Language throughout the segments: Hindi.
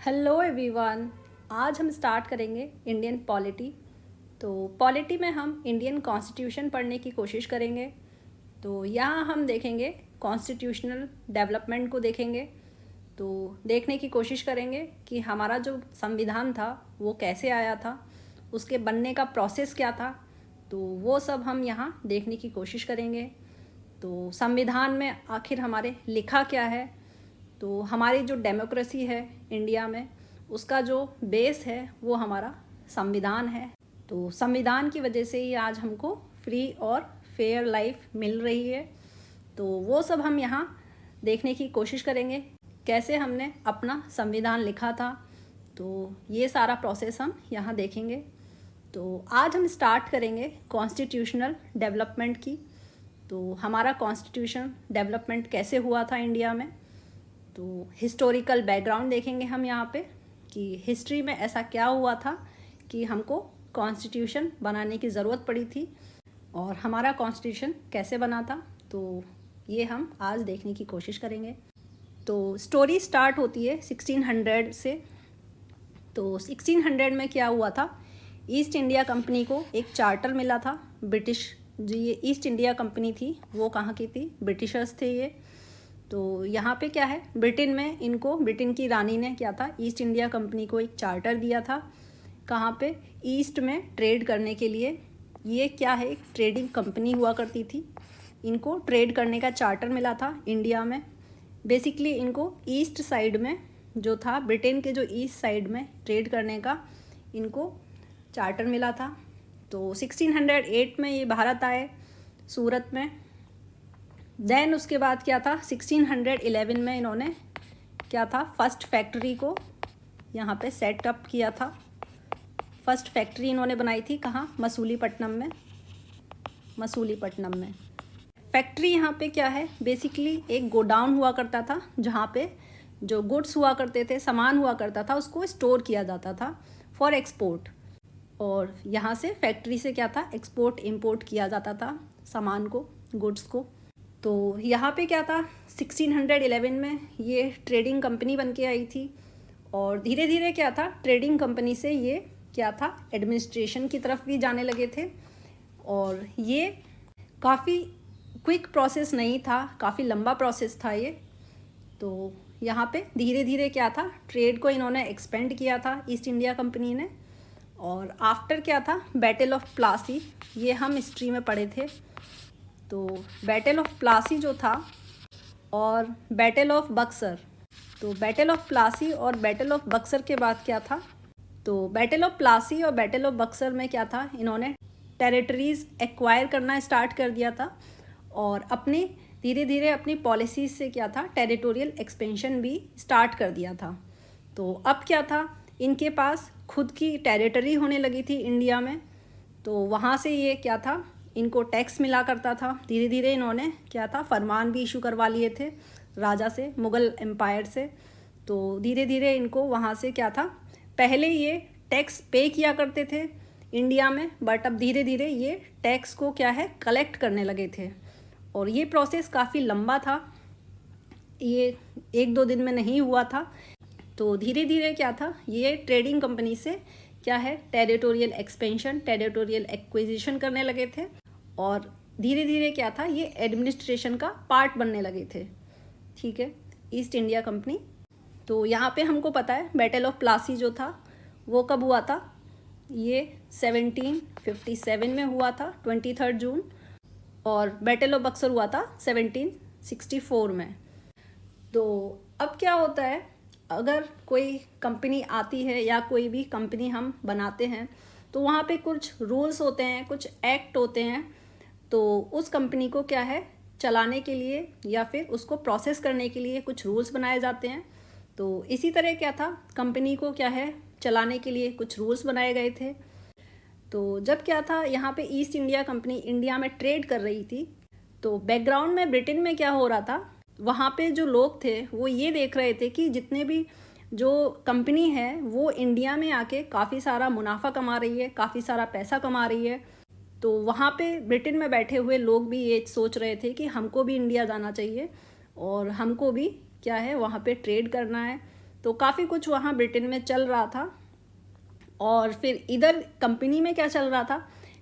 Hello everyone. आज हम स्टार्ट करेंगे इंडियन पॉलिटी। तो पॉलिटी में हम इंडियन कॉन्स्टिट्यूशन पढ़ने की कोशिश करेंगे। तो यहाँ हम देखेंगे कॉन्स्टिट्यूशनल डेवलपमेंट को देखेंगे। तो देखने की कोशिश करेंगे कि हमारा जो संविधान था वो कैसे आया था, उसके बनने का प्रोसेस क्या था। तो वो सब हम यहाँ देखने की कोशिश करेंगे। तो संविधान में आखिर हमारे लिखा क्या है, तो हमारी जो डेमोक्रेसी है इंडिया में उसका जो बेस है वो हमारा संविधान है। तो संविधान की वजह से ही आज हमको फ्री और फेयर लाइफ मिल रही है। तो वो सब हम यहाँ देखने की कोशिश करेंगे, कैसे हमने अपना संविधान लिखा था। तो ये सारा प्रोसेस हम यहाँ देखेंगे। तो आज हम स्टार्ट करेंगे कॉन्स्टिट्यूशनल डेवलपमेंट की। तो हमारा कॉन्स्टिट्यूशन डेवलपमेंट कैसे हुआ था इंडिया में, तो हिस्टोरिकल बैकग्राउंड देखेंगे हम यहाँ पे कि हिस्ट्री में ऐसा क्या हुआ था कि हमको कॉन्स्टिट्यूशन बनाने की ज़रूरत पड़ी थी और हमारा कॉन्स्टिट्यूशन कैसे बना था। तो ये हम आज देखने की कोशिश करेंगे। तो स्टोरी स्टार्ट होती है 1600 से। तो 1600 में क्या हुआ था, ईस्ट इंडिया कंपनी को एक चार्टर मिला था। ब्रिटिश जो ये ईस्ट इंडिया कंपनी थी वो कहाँ की थी, ब्रिटिशर्स थे ये। तो यहाँ पे क्या है, ब्रिटेन की रानी ने क्या था, ईस्ट इंडिया कंपनी को एक चार्टर दिया था। कहाँ पे, ईस्ट में ट्रेड करने के लिए। ये क्या है, एक ट्रेडिंग कंपनी हुआ करती थी। इनको ट्रेड करने का चार्टर मिला था इंडिया में। बेसिकली इनको ईस्ट साइड में जो था, ब्रिटेन के जो ईस्ट साइड में ट्रेड करने का इनको चार्टर मिला था। तो 1608 में ये भारत आए सूरत में। देन उसके बाद क्या था, 1611 में इन्होंने क्या था, फर्स्ट फैक्ट्री को यहाँ पे सेटअप किया था। फर्स्ट फैक्ट्री इन्होंने बनाई थी कहाँ, मसूलीपट्टनम में। फैक्ट्री यहाँ पे क्या है, बेसिकली एक गोडाउन हुआ करता था जहाँ पे जो गुड्स हुआ करते थे, सामान हुआ करता था, उसको स्टोर किया जाता था फॉर एक्सपोर्ट। और यहाँ से फैक्ट्री से क्या था, एक्सपोर्ट इंपोर्ट किया जाता था सामान को, गुड्स को। तो यहाँ पे क्या था, 1611 में ये ट्रेडिंग कंपनी बन के आई थी। और धीरे धीरे क्या था, ट्रेडिंग कंपनी से ये क्या था, एडमिनिस्ट्रेशन की तरफ भी जाने लगे थे। और ये काफ़ी क्विक प्रोसेस नहीं था, काफ़ी लंबा प्रोसेस था ये। तो यहाँ पे धीरे धीरे क्या था, ट्रेड को इन्होंने एक्सपेंड किया था ईस्ट इंडिया कंपनी ने। और आफ्टर क्या था, बैटल ऑफ प्लासी, ये हम हिस्ट्री में पढ़े थे। तो बैटल ऑफ प्लासी जो था और बैटल ऑफ बक्सर, तो बैटल ऑफ प्लासी और बैटल ऑफ बक्सर के बाद क्या था, तो बैटल ऑफ प्लासी और बैटल ऑफ बक्सर में क्या था, इन्होंने टेरिटरीज़ एक्वायर करना स्टार्ट कर दिया था। और अपने धीरे धीरे अपनी पॉलिसीज़ से क्या था, टेरिटोरियल एक्सपेंशन भी स्टार्ट कर दिया था। तो अब क्या था, इनके पास खुद की टेरिटरी होने लगी थी इंडिया में। तो वहाँ से ये क्या था, इनको टैक्स मिला करता था। धीरे धीरे इन्होंने क्या था, फरमान भी इशू करवा लिए थे राजा से, मुग़ल एम्पायर से। तो धीरे धीरे इनको वहाँ से क्या था, पहले ये टैक्स पे किया करते थे इंडिया में, बट अब धीरे धीरे ये टैक्स को क्या है, कलेक्ट करने लगे थे। और ये प्रोसेस काफ़ी लंबा था, ये एक दो दिन में नहीं हुआ था। तो धीरे धीरे क्या था, ये ट्रेडिंग कंपनी से क्या है, टेरिटोरियल एक्सपेंशन, टेरिटोरियल एक्विजिशन करने लगे थे। और धीरे धीरे क्या था, ये एडमिनिस्ट्रेशन का पार्ट बनने लगे थे। ठीक है, ईस्ट इंडिया कंपनी। तो यहाँ पे हमको पता है बैटल ऑफ प्लासी जो था वो कब हुआ था, ये 1757 में हुआ था, 23 जून। और बैटल ऑफ बक्सर हुआ था 1764 में। तो अब क्या होता है, अगर कोई कंपनी आती है या कोई भी कंपनी हम बनाते हैं तो वहाँ पे कुछ रूल्स होते हैं, कुछ एक्ट होते हैं। तो उस कंपनी को क्या है, चलाने के लिए या फिर उसको प्रोसेस करने के लिए कुछ रूल्स बनाए जाते हैं। तो इसी तरह क्या था, कंपनी को क्या है, चलाने के लिए कुछ रूल्स बनाए गए थे। तो जब क्या था, यहाँ पे ईस्ट इंडिया कंपनी इंडिया में ट्रेड कर रही थी, तो बैकग्राउंड में ब्रिटेन में क्या हो रहा था, वहाँ पे जो लोग थे वो ये देख रहे थे कि जितने भी जो कंपनी है वो इंडिया में आके काफ़ी सारा मुनाफा कमा रही है, काफ़ी सारा पैसा कमा रही है। तो वहाँ पे ब्रिटेन में बैठे हुए लोग भी ये सोच रहे थे कि हमको भी इंडिया जाना चाहिए और हमको भी क्या है, वहाँ पे ट्रेड करना है। तो काफ़ी कुछ वहाँ ब्रिटेन में चल रहा था। और फिर इधर कंपनी में क्या चल रहा था,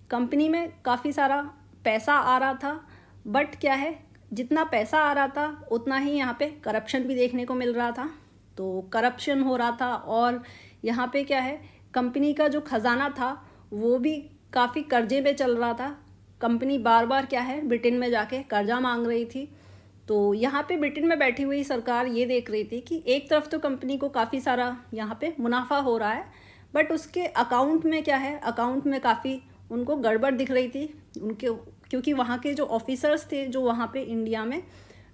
कंपनी में काफ़ी सारा पैसा आ रहा था, बट क्या है, जितना पैसा आ रहा था उतना ही यहाँ पे करप्शन भी देखने को मिल रहा था। तो करप्शन हो रहा था, और यहाँ पे क्या है, कंपनी का जो खजाना था वो भी काफ़ी कर्जे में चल रहा था। कंपनी बार बार क्या है, ब्रिटेन में जाके कर्जा मांग रही थी। तो यहाँ पे ब्रिटेन में बैठी हुई सरकार ये देख रही थी कि एक तरफ तो कंपनी को काफ़ी सारा यहाँ पे मुनाफा हो रहा है, बट उसके अकाउंट में क्या है, अकाउंट में काफ़ी उनको गड़बड़ दिख रही थी उनके, क्योंकि वहाँ के जो ऑफिसर्स थे जो वहाँ पे इंडिया में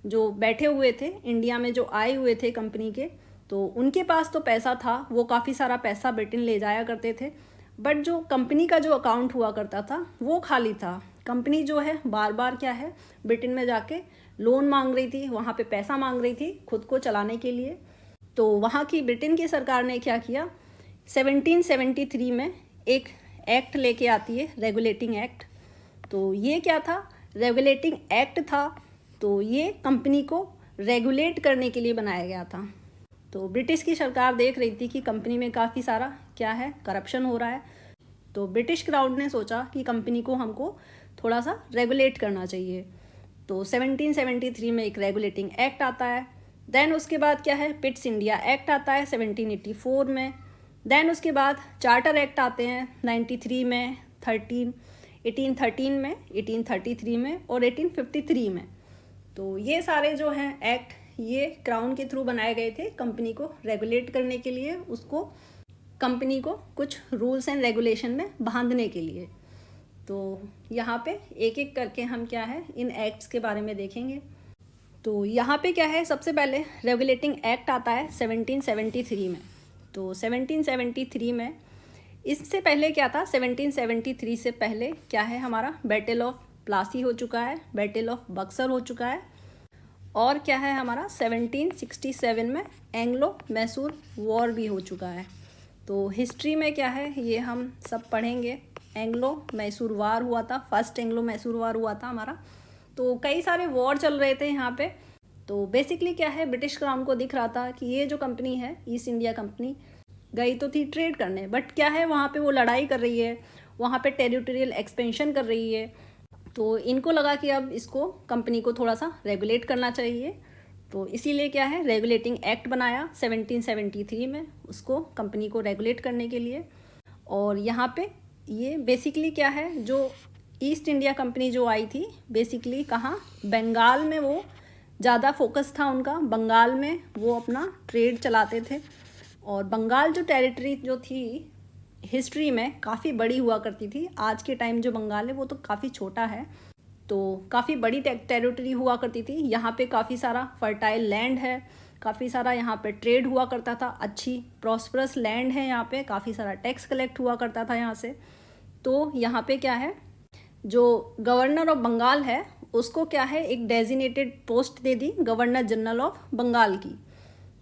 जो बैठे हुए थे, इंडिया में जो आए हुए थे कंपनी के, तो उनके पास तो पैसा था, वो काफ़ी सारा पैसा ब्रिटेन ले जाया करते थे, बट जो कंपनी का जो अकाउंट हुआ करता था वो खाली था। कंपनी जो है बार बार क्या है, ब्रिटेन में जाके लोन मांग रही थी, वहाँ पे पैसा मांग रही थी खुद को चलाने के लिए। तो वहाँ की ब्रिटेन की सरकार ने क्या किया, 1773 में एक एक्ट लेके आती है, रेगुलेटिंग एक्ट। तो ये क्या था, रेगुलेटिंग एक्ट था। तो ये कंपनी को रेगुलेट करने के लिए बनाया गया था। तो ब्रिटिश की सरकार देख रही थी कि कंपनी में काफ़ी सारा क्या है, करप्शन हो रहा है। तो ब्रिटिश क्राउन ने सोचा कि कंपनी को हमको थोड़ा सा रेगुलेट करना चाहिए। तो 1773 में एक रेगुलेटिंग एक्ट आता है। देन उसके बाद क्या है, पिट्स इंडिया एक्ट आता है 1784 में। देन उसके बाद चार्टर एक्ट आते हैं 93 में, 1813 में, 1833 में और 1853 में। तो ये सारे जो हैं एक्ट, ये क्राउन के थ्रू बनाए गए थे कंपनी को रेगुलेट करने के लिए, उसको कंपनी को कुछ रूल्स एंड रेगुलेशन में बांधने के लिए। तो यहाँ पे एक एक करके हम क्या है, इन एक्ट्स के बारे में देखेंगे। तो यहाँ पे क्या है, सबसे पहले रेगुलेटिंग एक्ट आता है 1773 में। तो 1773 में, इससे पहले क्या था, 1773 से पहले क्या है, हमारा बैटल ऑफ प्लासी हो चुका है, बैटल ऑफ बक्सर हो चुका है, और क्या है हमारा 1767 में एंग्लो मैसूर वॉर भी हो चुका है। तो हिस्ट्री में क्या है, ये हम सब पढ़ेंगे। एंग्लो मैसूर वार हुआ था, फर्स्ट एंग्लो मैसूर वार हुआ था हमारा। तो कई सारे वॉर चल रहे थे यहाँ पे। तो बेसिकली क्या है, ब्रिटिश क्राउन को दिख रहा था कि ये जो कंपनी है, ईस्ट इंडिया कंपनी, गई तो थी ट्रेड करने, बट क्या है, वहाँ पे वो लड़ाई कर रही है, वहाँ पे टेरिटोरियल एक्सपेंशन कर रही है। तो इनको लगा कि अब इसको, कंपनी को थोड़ा सा रेगुलेट करना चाहिए। तो इसीलिए क्या है, रेगुलेटिंग एक्ट बनाया 1773 में, उसको कंपनी को रेगुलेट करने के लिए। और यहाँ पे ये बेसिकली क्या है, जो ईस्ट इंडिया कंपनी जो आई थी, बेसिकली कहाँ, बंगाल में वो ज़्यादा फोकस था उनका, बंगाल में वो अपना ट्रेड चलाते थे। और बंगाल जो टेरिटरी जो थी, हिस्ट्री में काफ़ी बड़ी हुआ करती थी। आज के टाइम जो बंगाल है वो तो काफ़ी छोटा है, तो काफ़ी बड़ी टेरिटरी हुआ करती थी। यहाँ पे काफ़ी सारा फर्टाइल लैंड है, काफ़ी सारा यहाँ पे ट्रेड हुआ करता था, अच्छी प्रॉस्परस लैंड है यहाँ पे, काफ़ी सारा टैक्स कलेक्ट हुआ करता था यहाँ से। तो यहाँ पे क्या है, जो गवर्नर ऑफ बंगाल है उसको क्या है, एक डेजिनेटेड पोस्ट दे दी गवर्नर जनरल ऑफ बंगाल की।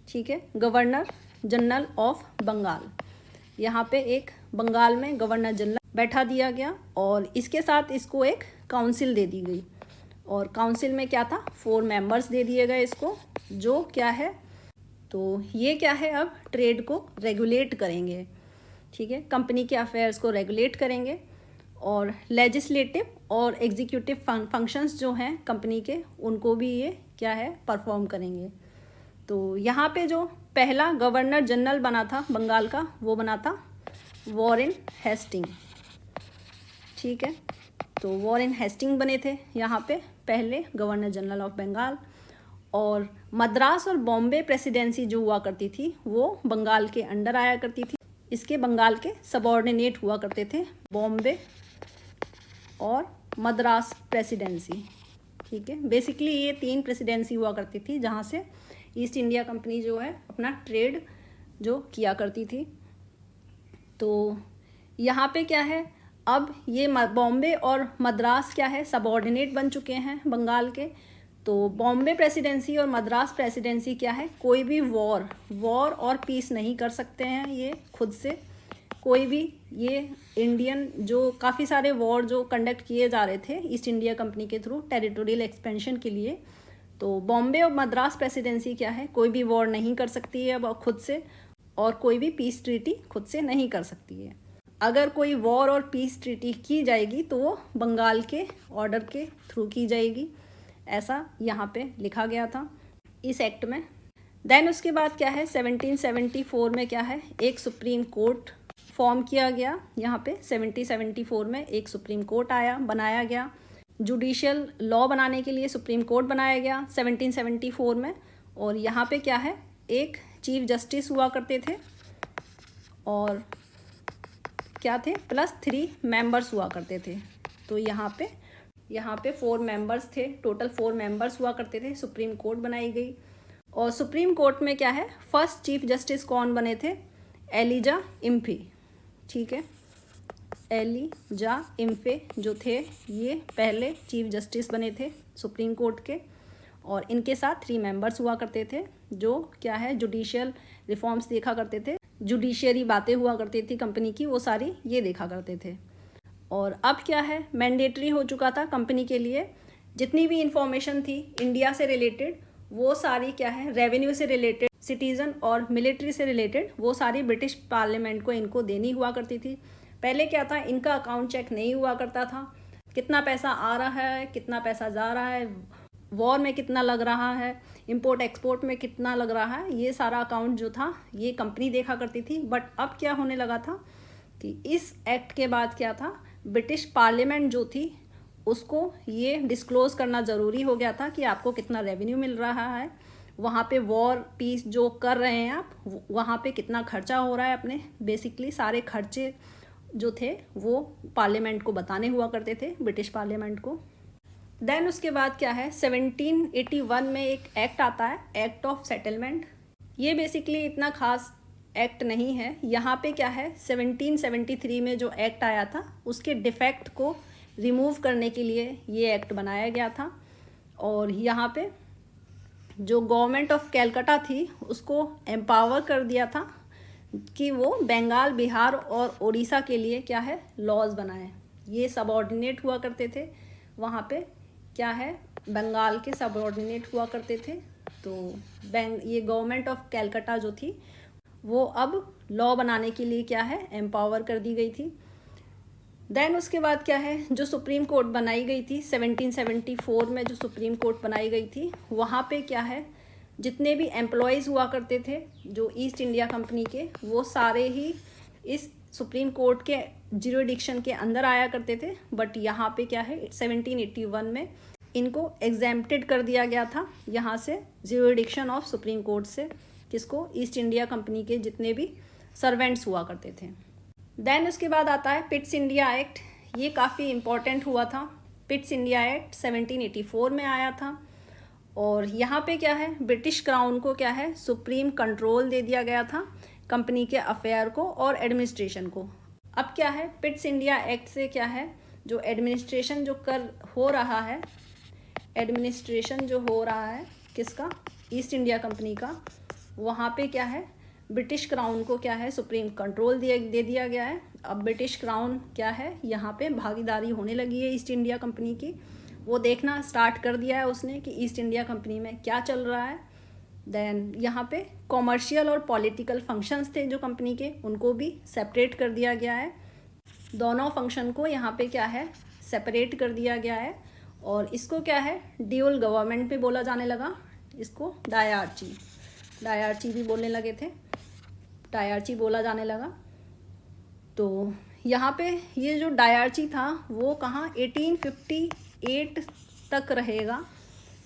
ठीक है, गवर्नर जनरल ऑफ बंगाल, यहाँ पे एक बंगाल में गवर्नर जनरल बैठा दिया गया, और इसके साथ इसको एक काउंसिल दे दी गई। और काउंसिल में क्या था, 4 मेंबर्स दे दिए गए इसको, जो क्या है, तो ये क्या है, अब ट्रेड को रेगुलेट करेंगे। ठीक है, कंपनी के अफेयर्स को रेगुलेट करेंगे, और लेजिस्लेटिव और एग्जीक्यूटिव फंक्शंस जो हैं कंपनी के, उनको भी ये क्या है, परफॉर्म करेंगे। तो यहाँ पे जो पहला गवर्नर जनरल बना था बंगाल का, वो बना था वॉरेन हेस्टिंग। ठीक है, तो वॉरेन हेस्टिंग बने थे यहाँ पे पहले गवर्नर जनरल ऑफ बंगाल। और मद्रास और बॉम्बे प्रेसिडेंसी जो हुआ करती थी, वो बंगाल के अंडर आया करती थी। इसके बंगाल के सबऑर्डिनेट हुआ करते थे बॉम्बे और मद्रास प्रेसिडेंसी। ठीक है, बेसिकली ये 3 प्रेसिडेंसी हुआ करती थी जहाँ से ईस्ट इंडिया कंपनी जो है अपना ट्रेड जो किया करती थी। तो यहाँ पे क्या है, अब ये बॉम्बे और मद्रास क्या है, सबऑर्डिनेट बन चुके हैं बंगाल के। तो बॉम्बे प्रेसिडेंसी और मद्रास प्रेसिडेंसी क्या है, कोई भी वॉर और पीस नहीं कर सकते हैं ये खुद से। कोई भी ये इंडियन जो काफ़ी सारे वॉर जो कंडक्ट किए जा रहे थे ईस्ट इंडिया कंपनी के थ्रू टेरिटोरियल एक्सपेंशन के लिए, तो बॉम्बे और मद्रास प्रेसिडेंसी क्या है, कोई भी वॉर नहीं कर सकती है अब खुद से, और कोई भी पीस ट्रीटी खुद से नहीं कर सकती है। अगर कोई वॉर और पीस ट्रीटी की जाएगी तो वो बंगाल के ऑर्डर के थ्रू की जाएगी, ऐसा यहाँ पे लिखा गया था इस एक्ट में। देन उसके बाद क्या है, 1774 में क्या है, एक सुप्रीम कोर्ट फॉर्म किया गया। यहाँ पे 1774 में एक सुप्रीम कोर्ट बनाया गया। जुडिशियल लॉ बनाने के लिए सुप्रीम कोर्ट बनाया गया 1774 में। और यहाँ पे क्या है, एक चीफ जस्टिस हुआ करते थे और क्या थे, +3 मेंबर्स हुआ करते थे। तो यहाँ पे 4 मेंबर्स थे, टोटल 4 मेंबर्स हुआ करते थे। सुप्रीम कोर्ट बनाई गई। और सुप्रीम कोर्ट में क्या है, फर्स्ट चीफ जस्टिस कौन बने थे, एलिजा इम्फे। ठीक है, एलिजा इम्फे जो थे ये पहले चीफ जस्टिस बने थे सुप्रीम कोर्ट के। और इनके साथ 3 मेंबर्स हुआ करते थे जो क्या है, जुडिशियल रिफॉर्म्स देखा करते थे, जुडिशियरी बातें हुआ करती थी कंपनी की, वो सारी ये देखा करते थे। और अब क्या है, मैंडेटरी हो चुका था कंपनी के लिए, जितनी भी इंफॉर्मेशन थी इंडिया से रिलेटेड वो सारी क्या है, रेवेन्यू से रिलेटेड, सिटीज़न और मिलिट्री से रिलेटेड, वो सारी ब्रिटिश पार्लियामेंट को इनको देनी हुआ करती थी। पहले क्या था, इनका अकाउंट चेक नहीं हुआ करता था, कितना पैसा आ रहा है, कितना पैसा जा रहा है, वॉर में कितना लग रहा है, इंपोर्ट एक्सपोर्ट में कितना लग रहा है, ये सारा अकाउंट जो था ये कंपनी देखा करती थी। बट अब क्या होने लगा था कि इस एक्ट के बाद क्या था, ब्रिटिश पार्लियामेंट जो थी उसको ये डिस्क्लोज़ करना ज़रूरी हो गया था कि आपको कितना रेवेन्यू मिल रहा है, वहाँ पे वॉर पीस जो कर रहे हैं आप, वहाँ पे कितना खर्चा हो रहा है, अपने बेसिकली सारे खर्चे जो थे वो पार्लियामेंट को बताने हुआ करते थे, ब्रिटिश पार्लियामेंट को। देन उसके बाद क्या है, 1781 में एक एक्ट आता है, एक्ट ऑफ सेटलमेंट। ये बेसिकली इतना खास एक्ट नहीं है। यहाँ पे क्या है, 1773 में जो एक्ट आया था उसके डिफेक्ट को रिमूव करने के लिए ये एक्ट बनाया गया था। और यहाँ पे जो गवर्नमेंट ऑफ कैलकाटा थी उसको एम्पावर कर दिया था कि वो बंगाल, बिहार और उड़ीसा के लिए क्या है, लॉज बनाए। ये सबऑर्डिनेट हुआ करते थे, वहाँ पे क्या है, बंगाल के सबऑर्डिनेट हुआ करते थे। तो ये गवर्नमेंट ऑफ कैलकाटा जो थी वो अब लॉ बनाने के लिए क्या है, एम्पावर कर दी गई थी। देन उसके बाद क्या है, जो सुप्रीम कोर्ट बनाई गई थी 1774 में, जो सुप्रीम कोर्ट बनाई गई थी वहाँ पे क्या है, जितने भी एम्प्लॉयज़ हुआ करते थे जो ईस्ट इंडिया कंपनी के, वो सारे ही इस सुप्रीम कोर्ट के ज्यूरिडिक्शन के अंदर आया करते थे। बट यहाँ पे क्या है, 1781 में इनको एग्जेम्प्टेड कर दिया गया था यहाँ से, ज्यूरिडिक्शन ऑफ सुप्रीम कोर्ट से, किसको, ईस्ट इंडिया कंपनी के जितने भी सर्वेंट्स हुआ करते थे। देन उसके बाद आता है पिट्स इंडिया एक्ट। ये काफ़ी इम्पॉर्टेंट हुआ था। पिट्स इंडिया एक्ट 1784 में आया था। और यहाँ पे क्या है, ब्रिटिश क्राउन को क्या है, सुप्रीम कंट्रोल दे दिया गया था कंपनी के अफेयर को और एडमिनिस्ट्रेशन को। अब क्या है, पिट्स इंडिया एक्ट से क्या है, जो एडमिनिस्ट्रेशन जो हो रहा है, एडमिनिस्ट्रेशन जो हो रहा है किसका, ईस्ट इंडिया कंपनी का, वहाँ पे क्या है, ब्रिटिश क्राउन को क्या है, सुप्रीम कंट्रोल दे दिया गया है। अब ब्रिटिश क्राउन क्या है, यहाँ पे भागीदारी होने लगी है ईस्ट इंडिया कंपनी की, वो देखना स्टार्ट कर दिया है उसने कि ईस्ट इंडिया कंपनी में क्या चल रहा है। देन यहाँ पे कॉमर्शियल और पॉलिटिकल फंक्शंस थे जो कंपनी के, उनको भी सेपरेट कर दिया गया है। दोनों फंक्शन को यहाँ पे क्या है, सेपरेट कर दिया गया है। और इसको क्या है, ड्यूल गवर्नमेंट में बोला जाने लगा, इसको डायरची भी बोलने लगे थे, डायरची बोला जाने लगा। तो यहाँ पे ये जो डायरची था वो कहाँ, 1858 तक रहेगा।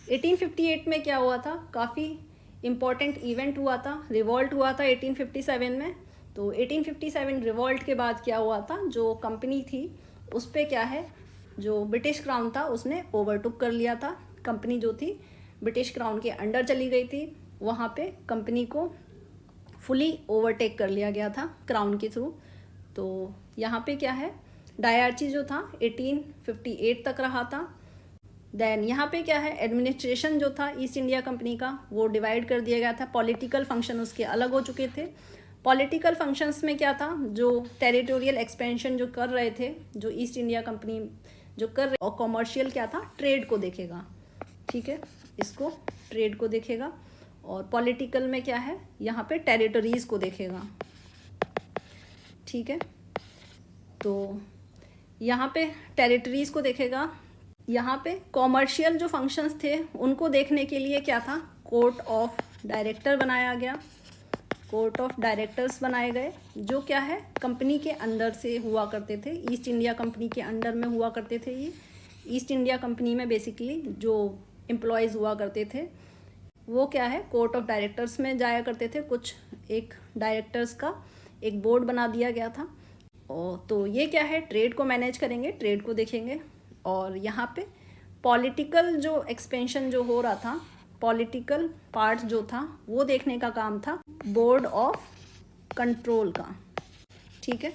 1858 में क्या हुआ था, काफ़ी इम्पॉर्टेंट इवेंट हुआ था, रिवॉल्ट हुआ था 1857 में। तो 1857 रिवॉल्ट के बाद क्या हुआ था, जो कंपनी थी उस पर क्या है, जो ब्रिटिश क्राउन था उसने ओवरटुक कर लिया था। कंपनी जो थी ब्रिटिश क्राउन के अंडर चली गई थी, वहाँ पे कंपनी को फुली ओवरटेक कर लिया गया था क्राउन के थ्रू। तो यहाँ पे क्या है, डायरची जो था 1858 तक रहा था। देन यहाँ पे क्या है, एडमिनिस्ट्रेशन जो था ईस्ट इंडिया कंपनी का वो डिवाइड कर दिया गया था। पॉलिटिकल फंक्शन उसके अलग हो चुके थे। पॉलिटिकल फंक्शंस में क्या था, जो टेरिटोरियल एक्सपेंशन जो कर रहे थे, जो ईस्ट इंडिया कंपनी जो कर रहे, और कॉमर्शियल क्या था, ट्रेड को देखेगा, ठीक है। इसको ट्रेड को देखेगा, और पॉलिटिकल में क्या है, यहाँ पे टेरिटरीज़ को देखेगा। ठीक है, तो यहाँ पे टेरिटरीज़ को देखेगा। यहाँ पे कॉमर्शियल जो फंक्शंस थे उनको देखने के लिए क्या था, कोर्ट ऑफ डायरेक्टर बनाया गया, कोर्ट ऑफ डायरेक्टर्स बनाए गए, जो क्या है कंपनी के अंदर से हुआ करते थे, ईस्ट इंडिया कंपनी के अंडर में हुआ करते थे। ये ईस्ट इंडिया कंपनी में बेसिकली जो एम्प्लॉयज़ हुआ करते थे वो क्या है कोर्ट ऑफ डायरेक्टर्स में जाया करते थे। कुछ एक डायरेक्टर्स का एक बोर्ड बना दिया गया था। और तो ये क्या है, ट्रेड को मैनेज करेंगे, ट्रेड को देखेंगे। और यहाँ पे पॉलिटिकल जो एक्सपेंशन जो हो रहा था, पॉलिटिकल पार्ट जो था वो देखने का काम था बोर्ड ऑफ कंट्रोल का। ठीक है,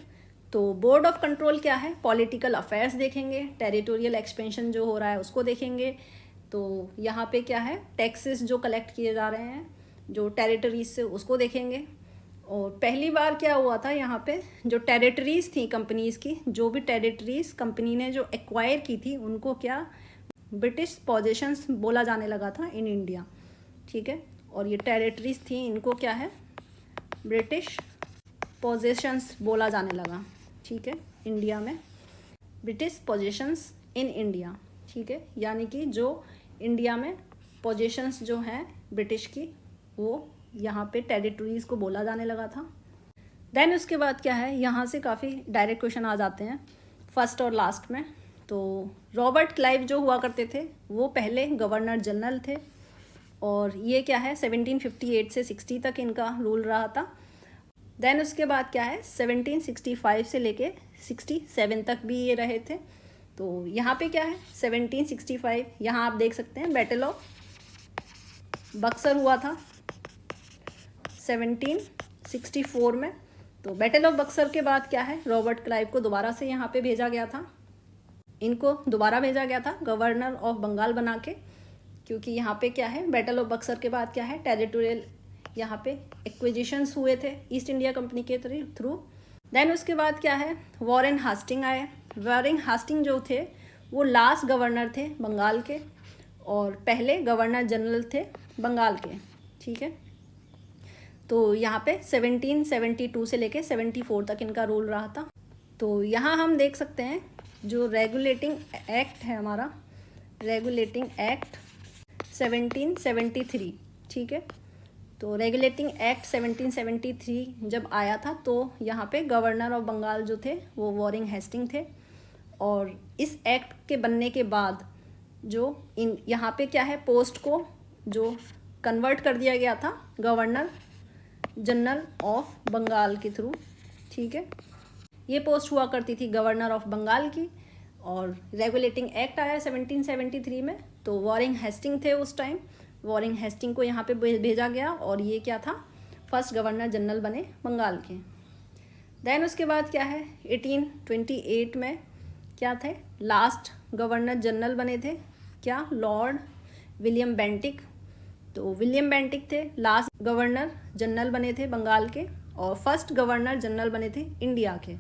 तो बोर्ड ऑफ कंट्रोल क्या है, पॉलिटिकल अफेयर्स देखेंगे, टेरिटोरियल एक्सपेंशन जो हो रहा है उसको देखेंगे। तो यहाँ पे क्या है, टैक्सेस जो कलेक्ट किए जा रहे हैं जो टेरिटरीज से उसको देखेंगे। और पहली बार क्या हुआ था, यहाँ पे जो टेरिटरीज़ थी कंपनीज़ की, जो भी टेरिटरीज़ कंपनी ने जो एक्वायर की थी उनको क्या ब्रिटिश पोजेशंस बोला जाने लगा था इन इंडिया। ठीक है, और ये टेरिटरीज़ थी इनको क्या है ब्रिटिश पोजेशंस बोला जाने लगा। ठीक है, इंडिया में ब्रिटिश पोजेशंस इन इंडिया। ठीक है, यानी कि जो इंडिया में पोजेशंस जो हैं ब्रिटिश की वो यहाँ पे टेरिटरीज़ को बोला जाने लगा था। देन उसके बाद क्या है, यहाँ से काफ़ी डायरेक्ट क्वेश्चन आ जाते हैं फर्स्ट और लास्ट में। तो रॉबर्ट क्लाइव जो हुआ करते थे वो पहले गवर्नर जनरल थे, और ये क्या है 1758 से 60 तक इनका रूल रहा था। देन उसके बाद क्या है 1765 से लेके 67 तक भी ये रहे थे। तो यहाँ पे क्या है 1765, यहाँ आप देख सकते हैं बैटल ऑफ बक्सर हुआ था 1764 में। तो बैटल ऑफ बक्सर के बाद क्या है, रॉबर्ट क्लाइव को दोबारा से यहाँ पे भेजा गया था, इनको दोबारा भेजा गया था गवर्नर ऑफ बंगाल बना के, क्योंकि यहाँ पे क्या है बैटल ऑफ बक्सर के बाद क्या है टेरिटोरियल यहाँ पे एक्विजिशंस हुए थे ईस्ट इंडिया कंपनी के थ्रू। देन उसके बाद क्या है वॉरेन हास्टिंग आए। वॉरेन हास्टिंग जो थे वो लास्ट गवर्नर थे बंगाल के, और पहले गवर्नर जनरल थे बंगाल के। ठीक है, तो यहाँ पे 1772 से लेके 74 तक इनका रूल रहा था। तो यहाँ हम देख सकते हैं जो रेगुलेटिंग एक्ट है हमारा, रेगुलेटिंग एक्ट 1773। ठीक है, तो रेगुलेटिंग एक्ट 1773 जब आया था तो यहाँ पे गवर्नर ऑफ बंगाल जो थे वो वॉरेन हेस्टिंग थे। और इस एक्ट के बनने के बाद जो इन यहाँ पे क्या है पोस्ट को जो कन्वर्ट कर दिया गया था गवर्नर जनरल ऑफ बंगाल के थ्रू। ठीक है, ये पोस्ट हुआ करती थी गवर्नर ऑफ बंगाल की। और रेगुलेटिंग एक्ट आया 1773 में, तो वॉरेन हेस्टिंग थे उस टाइम, वॉरेन हेस्टिंग को यहाँ पे भेजा गया, और ये क्या था फर्स्ट गवर्नर जनरल बने बंगाल के। देन उसके बाद क्या है 1828 में क्या थे लास्ट गवर्नर जनरल बने थे क्या, लॉर्ड विलियम बेंटिक। तो विलियम बेंटिक थे लास्ट गवर्नर जनरल बने थे बंगाल के, और फर्स्ट गवर्नर जनरल बने थे इंडिया के।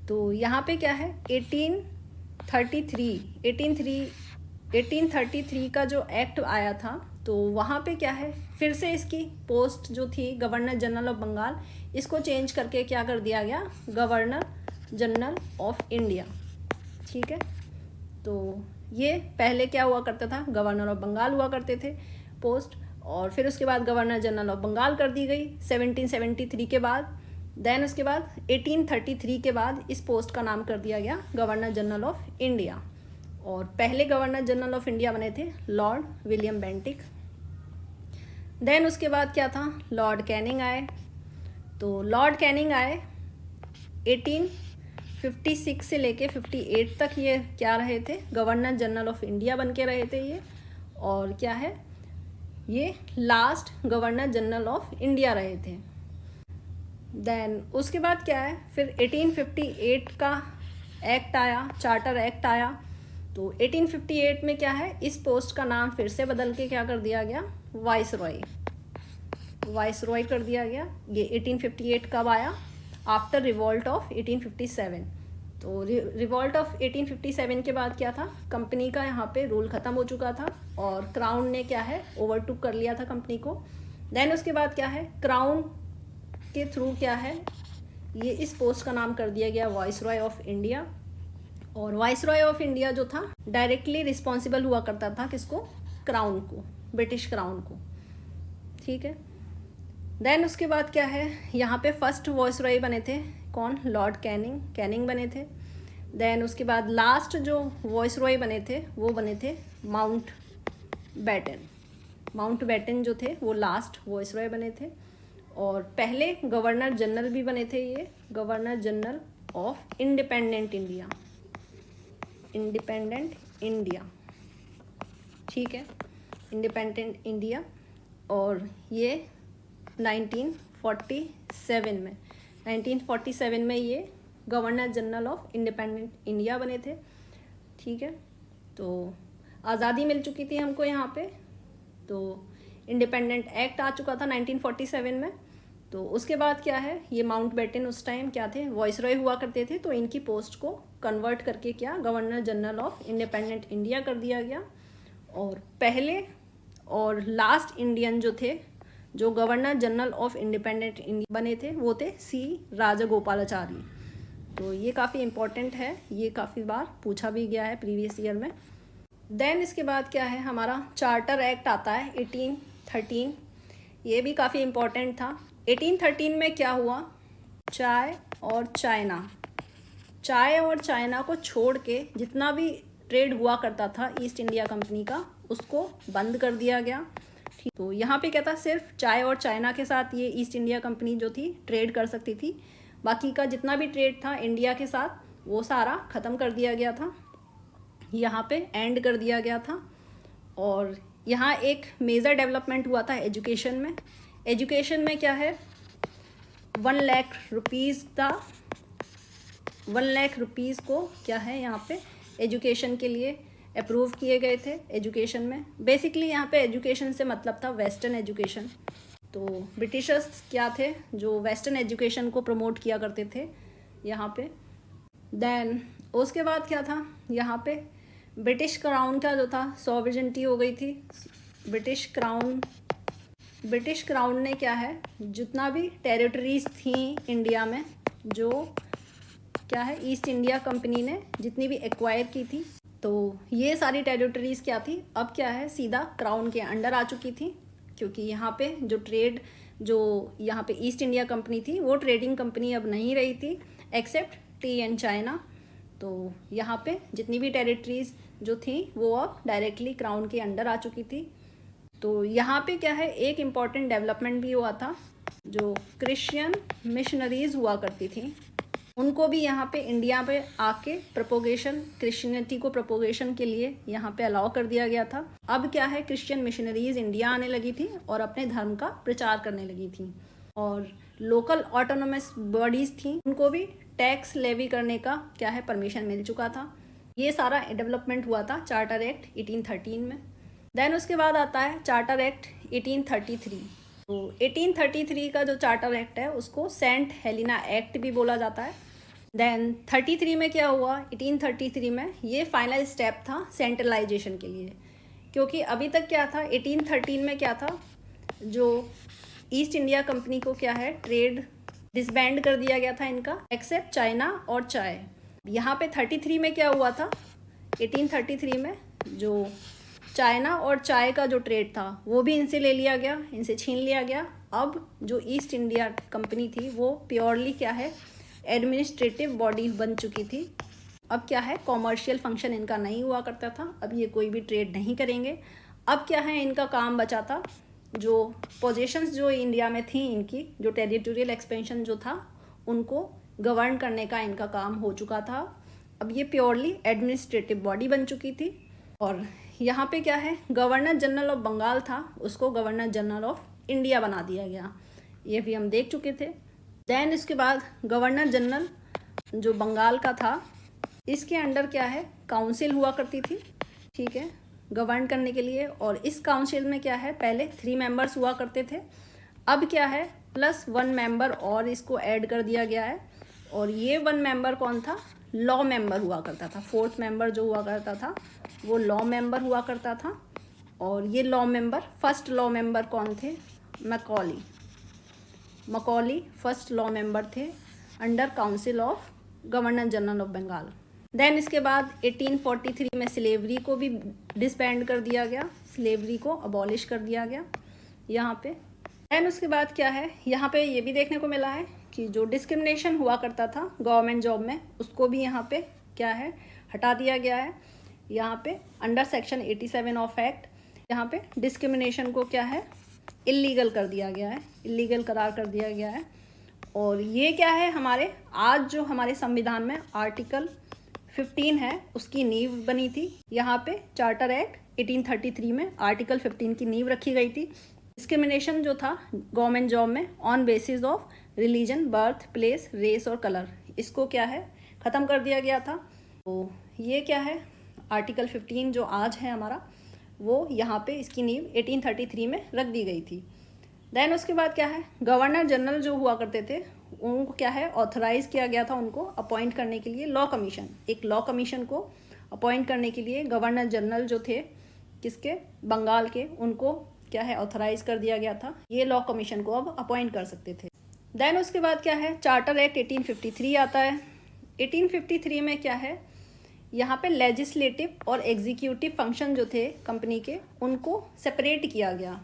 तो यहाँ पे क्या है 1833 का जो एक्ट आया था, तो वहाँ पे क्या है फिर से इसकी पोस्ट जो थी गवर्नर जनरल ऑफ बंगाल, इसको चेंज करके क्या कर दिया गया गवर्नर जनरल ऑफ इंडिया। ठीक है, तो ये पहले क्या हुआ करता था गवर्नर ऑफ बंगाल हुआ करते थे पोस्ट, और फिर उसके बाद गवर्नर जनरल ऑफ बंगाल कर दी गई 1773 के बाद। देन उसके बाद 1833 के बाद इस पोस्ट का नाम कर दिया गया गवर्नर जनरल ऑफ इंडिया, और पहले गवर्नर जनरल ऑफ इंडिया बने थे लॉर्ड विलियम बेंटिक। देन उसके बाद क्या था लॉर्ड कैनिंग आए। तो लॉर्ड कैनिंग आए 1856 से लेके 58 तक ये क्या रहे थे गवर्नर जनरल ऑफ इंडिया बन के रहे थे ये, और क्या है ये last governor general of India रहे थे। देन उसके बाद क्या है फिर 1858 का एक्ट आया, चार्टर एक्ट आया। तो 1858 में क्या है इस पोस्ट का नाम फिर से बदल के क्या कर दिया गया वाइसरॉय कर दिया गया। ये 1858 कब आया आफ्टर रिवॉल्ट ऑफ 1857। तो रिवॉल्ट ऑफ 1857 के बाद क्या था, कंपनी का यहाँ पे रूल ख़त्म हो चुका था और क्राउन ने क्या है ओवरटूक कर लिया था कंपनी को। देन उसके बाद क्या है, क्राउन के थ्रू क्या है, ये इस पोस्ट का नाम कर दिया गया वाइसरॉय ऑफ इंडिया। और वाइसरॉय ऑफ इंडिया जो था डायरेक्टली रिस्पॉन्सिबल हुआ करता था किसको, क्राउन को, ब्रिटिश क्राउन को, ठीक है। देन उसके बाद क्या है, यहाँ पे फर्स्ट वाइसरॉय बने थे कौन, लॉर्ड कैनिंग बने थे। देन उसके बाद लास्ट जो वाइसरॉय बने थे वो बने थे माउंट बैटन जो थे वो लास्ट वाइसरॉय बने थे। और पहले गवर्नर जनरल भी बने थे, ये governor general of independent India, ठीक है, इंडिपेंडेंट इंडिया। और ये 1947 में ये governor general of independent India बने थे, ठीक है। तो आज़ादी मिल चुकी थी हमको यहाँ पे, तो इंडिपेंडेंट एक्ट आ चुका था 1947 में। तो उसके बाद क्या है, ये माउंट बैटन उस टाइम क्या थे, वॉइसरॉय हुआ करते थे, तो इनकी पोस्ट को कन्वर्ट करके क्या governor general of independent India कर दिया गया। और पहले और लास्ट इंडियन जो थे, जो governor general of independent India बने थे, वो थे सी राजगोपालाचारी। तो ये काफ़ी इम्पोर्टेंट है, ये काफ़ी बार पूछा भी गया है प्रीवियस ईयर में। देन इसके बाद क्या है, हमारा चार्टर एक्ट आता है 1813, ये भी काफ़ी इम्पोर्टेंट था। 1813 में क्या हुआ, चाय और चाइना को छोड़ के जितना भी ट्रेड हुआ करता था ईस्ट इंडिया कंपनी का, उसको बंद कर दिया गया, ठीक। तो यहाँ पे क्या था, सिर्फ चाय और चाइना के साथ ये ईस्ट इंडिया कंपनी जो थी ट्रेड कर सकती थी, बाकी का जितना भी ट्रेड था इंडिया के साथ वो सारा ख़त्म कर दिया गया था, यहाँ पे एंड कर दिया गया था। और यहाँ एक मेजर डेवलपमेंट हुआ था एजुकेशन में क्या है, 1 लाख रुपीज़ था, 1 लाख रुपीज़ को क्या है यहाँ पे एजुकेशन के लिए अप्रूव किए गए थे। एजुकेशन में बेसिकली यहाँ पे एजुकेशन से मतलब था वेस्टर्न एजुकेशन। तो ब्रिटिशर्स क्या थे जो वेस्टर्न एजुकेशन को प्रमोट किया करते थे यहाँ पे। देन उसके बाद क्या था, यहाँ पे ब्रिटिश क्राउन का जो था सॉवरेनिटी हो गई थी। ब्रिटिश क्राउन ने क्या है, जितना भी टेरिटरीज थी इंडिया में, जो क्या है ईस्ट इंडिया कंपनी ने जितनी भी एक्वायर की थी, तो ये सारी टेरिटरीज क्या थी, अब क्या है सीधा क्राउन के अंडर आ चुकी थी। क्योंकि यहाँ पे जो ट्रेड, जो यहाँ पे ईस्ट इंडिया कंपनी थी वो ट्रेडिंग कंपनी अब नहीं रही थी एक्सेप्ट टी एंड चाइना। तो यहाँ पे जितनी भी टेरिटरीज जो थी वो अब डायरेक्टली क्राउन के अंडर आ चुकी थी। तो यहाँ पे क्या है, एक इम्पॉर्टेंट डेवलपमेंट भी हुआ था, जो क्रिश्चियन मिशनरीज हुआ करती थी उनको भी यहाँ पे इंडिया पे आके प्रोपोगेशन, क्रिश्चियनिटी को प्रोपोगेशन के लिए यहाँ पे अलाउ कर दिया गया था। अब क्या है, क्रिश्चियन मिशनरीज इंडिया आने लगी थी और अपने धर्म का प्रचार करने लगी थी। और लोकल ऑटोनोमस बॉडीज़ थी, उनको भी टैक्स लेवी करने का क्या है परमिशन मिल चुका था। ये सारा डेवलपमेंट हुआ था चार्टर एक्ट 1813 में। देन उसके बाद आता है चार्टर एक्ट 1833। तो 1833 का जो चार्टर एक्ट है उसको सेंट हेलिना एक्ट भी बोला जाता है। देन 33 में क्या हुआ, 1833 में ये फाइनल स्टेप था सेंट्रलाइजेशन के लिए। क्योंकि अभी तक क्या था, 1813 में क्या था, जो ईस्ट इंडिया कंपनी को क्या है ट्रेड डिसबैंड कर दिया गया था इनका, एक्सेप्ट चाइना और चाय। यहाँ पे 33 में क्या हुआ था, 1833 में जो चाइना और चाय का जो ट्रेड था वो भी इनसे ले लिया गया, इनसे छीन लिया गया। अब जो ईस्ट इंडिया कंपनी थी वो प्योरली क्या है एडमिनिस्ट्रेटिव बॉडी बन चुकी थी। अब क्या है, कॉमर्शियल फंक्शन इनका नहीं हुआ करता था, अब ये कोई भी ट्रेड नहीं करेंगे। अब क्या है, इनका काम बचा था, जो पोजीशंस जो इंडिया में थी इनकी, जो टेरिटोरियल एक्सपेंशन जो था उनको गवर्न करने का इनका काम हो चुका था। अब ये प्योरली एडमिनिस्ट्रेटिव बॉडी बन चुकी थी। और यहाँ पे क्या है, गवर्नर जनरल ऑफ बंगाल था, उसको गवर्नर जनरल ऑफ इंडिया बना दिया गया, ये भी हम देख चुके थे। देन इसके बाद गवर्नर जनरल जो बंगाल का था, इसके अंडर क्या है काउंसिल हुआ करती थी, ठीक है, गवर्न करने के लिए। और इस काउंसिल में क्या है, पहले 3 मेंबर्स हुआ करते थे, अब क्या है +1 मेंबर और इसको ऐड कर दिया गया है। और ये 1 मेंबर कौन था, लॉ मेंबर हुआ करता था। फोर्थ मेंबर जो हुआ करता था वो लॉ मेंबर हुआ करता था। और ये law member, first law member कौन थे? मकॉली फर्स्ट लॉ मेंबर थे under council of governor general of Bengal. Then इसके बाद 1843 में स्लेवरी को भी डिसबैंड कर दिया गया, स्लेवरी को अबॉलिश कर दिया गया यहाँ पे। देन उसके बाद क्या है, यहाँ पे ये भी देखने को मिला है कि जो डिस्क्रिमिनेशन हुआ करता था गवर्नमेंट जॉब में, उसको भी यहाँ पे क्या है, हटा दिया गया है। यहाँ पे अंडर सेक्शन 87 ऑफ एक्ट यहाँ पे डिस्क्रिमिनेशन को क्या है, इलीगल कर दिया गया है, इलीगल करार कर दिया गया है। और ये क्या है, हमारे आज जो हमारे संविधान में आर्टिकल 15 है उसकी नींव बनी थी। यहाँ पे चार्टर एक्ट 1833 में आर्टिकल 15 की नींव रखी गई थी। डिस्क्रिमिनेशन जो था गवर्नमेंट जॉब में on basis of religion, birth place, race और कलर, इसको क्या है, ख़त्म कर दिया गया था। तो ये क्या है, आर्टिकल 15 जो आज है हमारा, वो यहाँ पे इसकी नींव 1833 में रख दी गई थी। देन उसके बाद क्या है, गवर्नर जनरल जो हुआ करते थे उनको क्या है, ऑथराइज किया गया था उनको अपॉइंट करने के लिए लॉ कमीशन, एक लॉ कमीशन को अपॉइंट करने के लिए गवर्नर जनरल जो थे किसके, बंगाल के, उनको क्या है, ऑथराइज कर दिया गया था। ये लॉ कमीशन को अब अपॉइंट कर सकते थे। देन उसके बाद क्या है, चार्टर एक्ट 1853 आता है। 1853 में क्या है, यहाँ पे लेजिस्लेटिव और एग्जीक्यूटिव फंक्शन जो थे कंपनी के, उनको सेपरेट किया गया।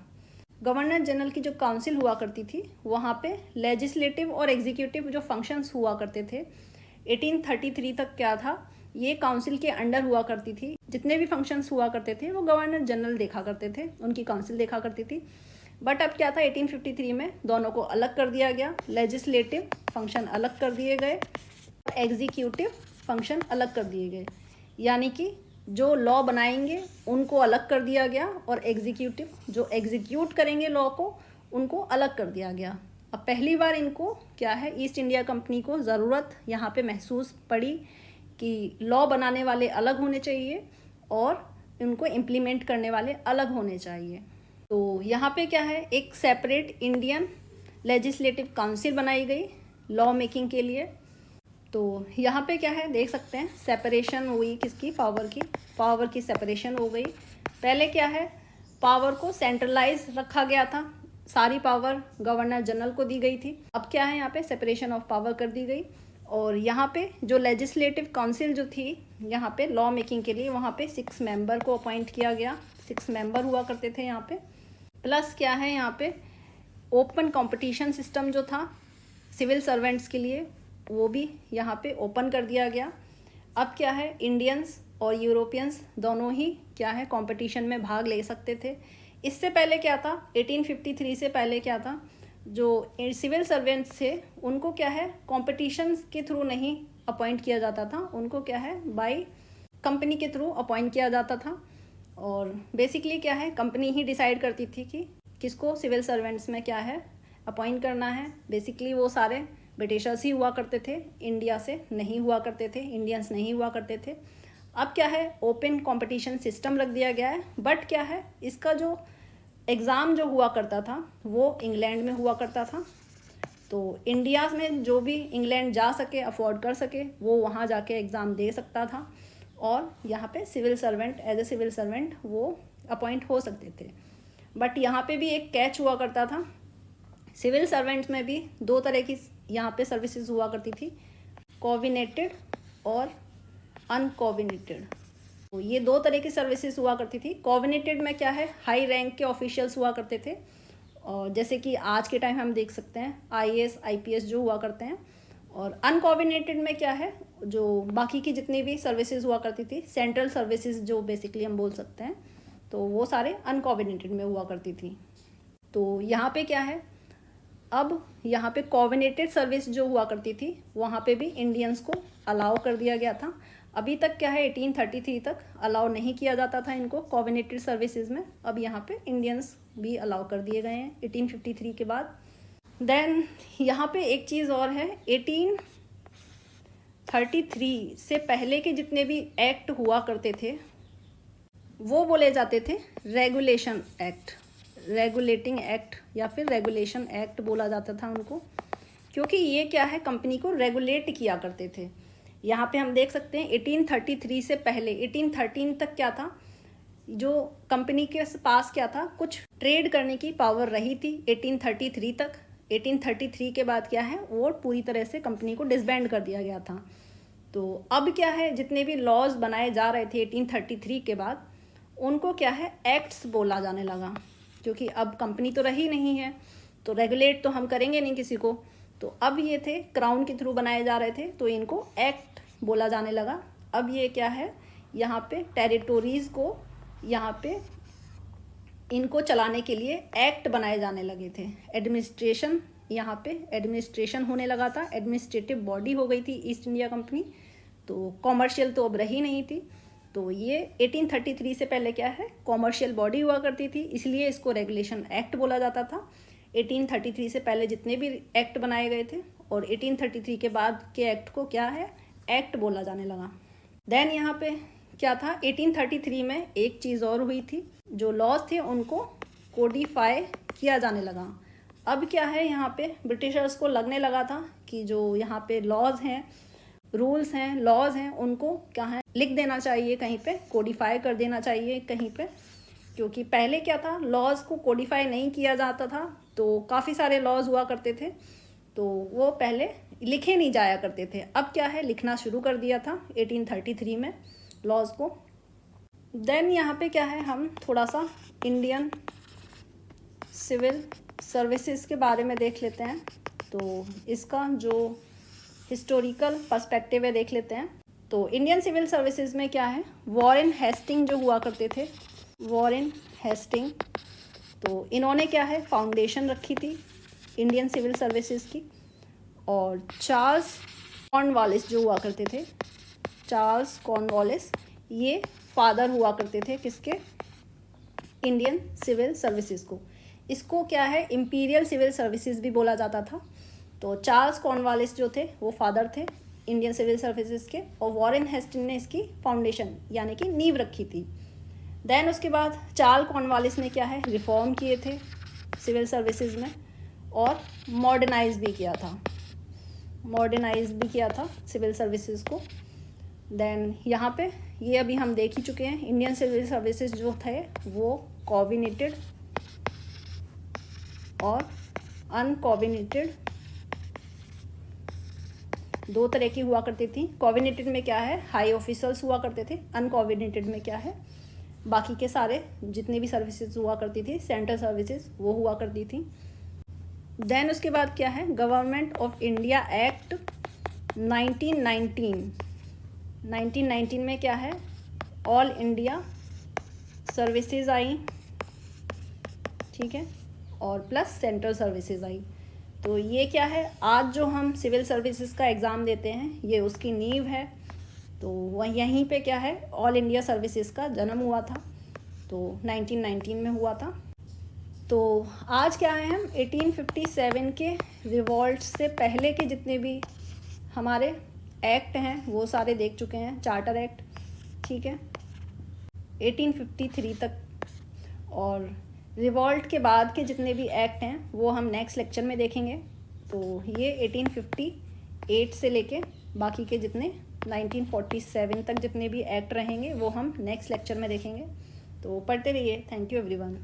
गवर्नर जनरल की जो काउंसिल हुआ करती थी वहाँ पे लेजिस्लेटिव और एग्जीक्यूटिव जो फंक्शंस हुआ करते थे 1833 तक क्या था, ये काउंसिल के अंडर हुआ करती थी। जितने भी फंक्शंस हुआ करते थे वो गवर्नर जनरल देखा करते थे, उनकी काउंसिल देखा करती थी। बट अब क्या था, 1853 में दोनों को अलग कर दिया गया, लेजिस्लेटिव फंक्शन अलग कर दिए गए, एग्जीक्यूटिव फंक्शन अलग कर दिए गए। यानी कि जो लॉ बनाएंगे उनको अलग कर दिया गया और एग्जीक्यूटिव जो एग्जीक्यूट करेंगे लॉ को, उनको अलग कर दिया गया। अब पहली बार इनको क्या है, ईस्ट इंडिया कंपनी को ज़रूरत यहाँ पे महसूस पड़ी कि लॉ बनाने वाले अलग होने चाहिए और उनको इम्प्लीमेंट करने वाले अलग होने चाहिए। तो यहाँ पे क्या है, एक सेपरेट इंडियन लेजिस्लेटिव काउंसिल बनाई गई लॉ मेकिंग के लिए। तो यहाँ पे क्या है, देख सकते हैं सेपरेशन हुई किसकी, पावर की सेपरेशन हो गई। पहले क्या है, पावर को सेंट्रलाइज रखा गया था, सारी पावर गवर्नर जनरल को दी गई थी। अब क्या है, यहाँ पे सेपरेशन ऑफ पावर कर दी गई। और यहाँ पे जो लेजिस्लेटिव काउंसिल जो थी यहाँ पे लॉ मेकिंग के लिए, वहाँ पे 6 मेंबर को अपॉइंट किया गया, 6 मेंबर हुआ करते थे यहाँ पे। प्लस क्या है, यहाँ पे ओपन कंपटीशन सिस्टम जो था सिविल सर्वेंट्स के लिए, वो भी यहाँ पे ओपन कर दिया गया। अब क्या है, इंडियंस और यूरोपियंस दोनों ही क्या है, कंपटीशन में भाग ले सकते थे। इससे पहले क्या था, 1853 से पहले क्या था, जो सिविल सर्वेंट्स थे उनको क्या है, कंपटीशन के थ्रू नहीं अपॉइंट किया जाता था, उनको क्या है, बाय कंपनी के थ्रू अपॉइंट किया जाता था। और बेसिकली क्या है, कंपनी ही डिसाइड करती थी कि किसको सिविल सर्वेंट्स में क्या है अपॉइंट करना है। बेसिकली वो सारे ब्रिटिशर्स ही हुआ करते थे, इंडिया से नहीं हुआ करते थे, इंडियंस नहीं हुआ करते थे। अब क्या है, ओपन कंपटीशन सिस्टम रख दिया गया है। बट क्या है, इसका जो एग्ज़ाम जो हुआ करता था वो इंग्लैंड में हुआ करता था। तो इंडिया में जो भी इंग्लैंड जा सके, अफोर्ड कर सके, वो वहाँ जाके एग्ज़ाम दे सकता था और यहाँ पे civil servant, as a civil servant वो अपॉइंट हो सकते थे। बट यहाँ पे भी एक कैच हुआ करता था, सिविल सर्वेंट्स में भी 2 तरह की यहाँ पे सर्विसेज हुआ करती थी, कोविनेटेड और अनकोविनेटेड। तो ये 2 तरह की सर्विसेज हुआ करती थी। कोविनेटेड में क्या है, हाई रैंक के ऑफिशियल्स हुआ करते थे, और जैसे कि आज के टाइम हम देख सकते हैं IAS IPS जो हुआ करते हैं। और अनकोविनेटेड में क्या है, जो बाकी की जितनी भी सर्विसेज हुआ करती थी, सेंट्रल सर्विसेज जो बेसिकली हम बोल सकते हैं, तो वो सारे अनकोविनेटेड में हुआ करती थी। तो यहाँ पे क्या है, अब यहाँ पे कोविनेटेड सर्विस जो हुआ करती थी वहाँ पे भी इंडियंस को अलाउ कर दिया गया था। अभी तक क्या है, 1833 तक अलाउ नहीं किया जाता था इनको कोविनेटेड सर्विसेज में, अब यहाँ पे इंडियंस भी अलाउ कर दिए गए हैं 1853 के बाद। देन यहाँ पे एक चीज़ और है, 1833 से पहले के जितने भी एक्ट हुआ करते थे वो बोले जाते थे रेगुलेशन एक्ट, रेगुलेटिंग एक्ट या फिर रेगुलेशन एक्ट बोला जाता था उनको, क्योंकि ये क्या है, कंपनी को रेगुलेट किया करते थे। यहाँ पे हम देख सकते हैं 1833 से पहले 1813 तक क्या था, जो कंपनी के पास क्या था, कुछ ट्रेड करने की पावर रही थी 1833 तक। 1833 के बाद क्या है, वो पूरी तरह से कंपनी को डिसबैंड कर दिया गया था। तो अब क्या है, जितने भी लॉज बनाए जा रहे थे 1833 के बाद, उनको क्या है, एक्ट्स बोला जाने लगा, क्योंकि अब कंपनी तो रही नहीं है, तो रेगुलेट तो हम करेंगे नहीं किसी को। तो अब ये थे क्राउन के थ्रू बनाए जा रहे थे, तो इनको एक्ट बोला जाने लगा। अब ये क्या है, यहाँ पे टेरिटोरीज़ को यहाँ पे इनको चलाने के लिए एक्ट बनाए जाने लगे थे। एडमिनिस्ट्रेशन, यहाँ पे एडमिनिस्ट्रेशन होने लगा था, एडमिनिस्ट्रेटिव बॉडी हो गई थी ईस्ट इंडिया कंपनी। तो कॉमर्शियल तो अब रही नहीं थी। तो ये 1833 से पहले क्या है, कॉमर्शियल बॉडी हुआ करती थी, इसलिए इसको रेगुलेशन एक्ट बोला जाता था। 1833 से पहले जितने भी एक्ट बनाए गए थे, और 1833 के बाद के एक्ट को क्या है, एक्ट बोला जाने लगा। देन यहाँ पे क्या था, 1833 में एक चीज़ और हुई थी, जो लॉज थे उनको कोडिफाई किया जाने लगा। अब क्या है, यहाँ पे ब्रिटिशर्स को लगने लगा था कि जो यहाँ पे लॉज हैं, रूल्स हैं, लॉज हैं, उनको क्या है, लिख देना चाहिए कहीं पे, कोडिफाई कर देना चाहिए कहीं पे। क्योंकि पहले क्या था, लॉज को कोडिफाई नहीं किया जाता था, तो काफ़ी सारे लॉज हुआ करते थे, तो वो पहले लिखे नहीं जाया करते थे। अब क्या है, लिखना शुरू कर दिया था 1833 में लॉज को। देन यहाँ पे क्या है, हम थोड़ा सा इंडियन सिविल सर्विसेज के बारे में देख लेते हैं। तो इसका जो हिस्टोरिकल पर्सपेक्टिव है देख लेते हैं। तो इंडियन सिविल सर्विसेज में क्या है, वॉरेन हेस्टिंग जो हुआ करते थे, वॉरेन हेस्टिंग, तो इन्होंने क्या है, फाउंडेशन रखी थी इंडियन सिविल सर्विसेज की। और चार्ल्स कॉर्नवालिस जो हुआ करते थे, चार्ल्स कॉर्नवालिस, ये फादर हुआ करते थे किसके, इंडियन सिविल सर्विसेज को। इसको क्या है, इम्पीरियल सिविल सर्विसेज भी बोला जाता था। तो चार्ल्स कॉर्नवालिस जो थे वो फादर थे इंडियन सिविल सर्विसेज के, और वॉरेन हेस्टिंग ने इसकी फाउंडेशन यानी कि नींव रखी थी। देन उसके बाद चार्ल्स कॉर्नवालिस ने क्या है, रिफॉर्म किए थे सिविल सर्विसेज में, और मॉडर्नाइज भी किया था, मॉडर्नाइज भी किया था सिविल सर्विसेज को। देन यहाँ पे ये अभी हम देख ही चुके हैं, इंडियन सिविल सर्विसेज जो थे वो कोऑर्डिनेटेड और अनकोऑर्डिनेटेड, दो तरह की हुआ करती थी। कोऑर्डिनेटेड में क्या है, हाई ऑफिसर्स हुआ करते थे। अनकोऑर्डिनेटेड में क्या है, बाकी के सारे जितने भी सर्विसेज हुआ करती थी, सेंट्रल सर्विसेज, वो हुआ करती थी। देन उसके बाद क्या है, गवर्नमेंट ऑफ इंडिया एक्ट 1919, 1919 में क्या है, ऑल इंडिया सर्विसेज आई, ठीक है, और प्लस सेंट्रल सर्विसेज आई। तो ये क्या है, आज जो हम सिविल सर्विसेज का एग्ज़ाम देते हैं, ये उसकी नींव है। तो वह यहीं पे क्या है, ऑल इंडिया सर्विसेज का जन्म हुआ था, तो 1919 में हुआ था। तो आज क्या है, हम 1857 के रिवॉल्ट से पहले के जितने भी हमारे एक्ट हैं वो सारे देख चुके हैं, चार्टर एक्ट, ठीक है, 1853 तक। और रिवॉल्ट के बाद के जितने भी एक्ट हैं वो हम नेक्स्ट लेक्चर में देखेंगे। तो ये 1858 से लेके बाकी के जितने 1947 तक जितने भी एक्ट रहेंगे वो हम नेक्स्ट लेक्चर में देखेंगे। तो पढ़ते रहिए। Thank you everyone.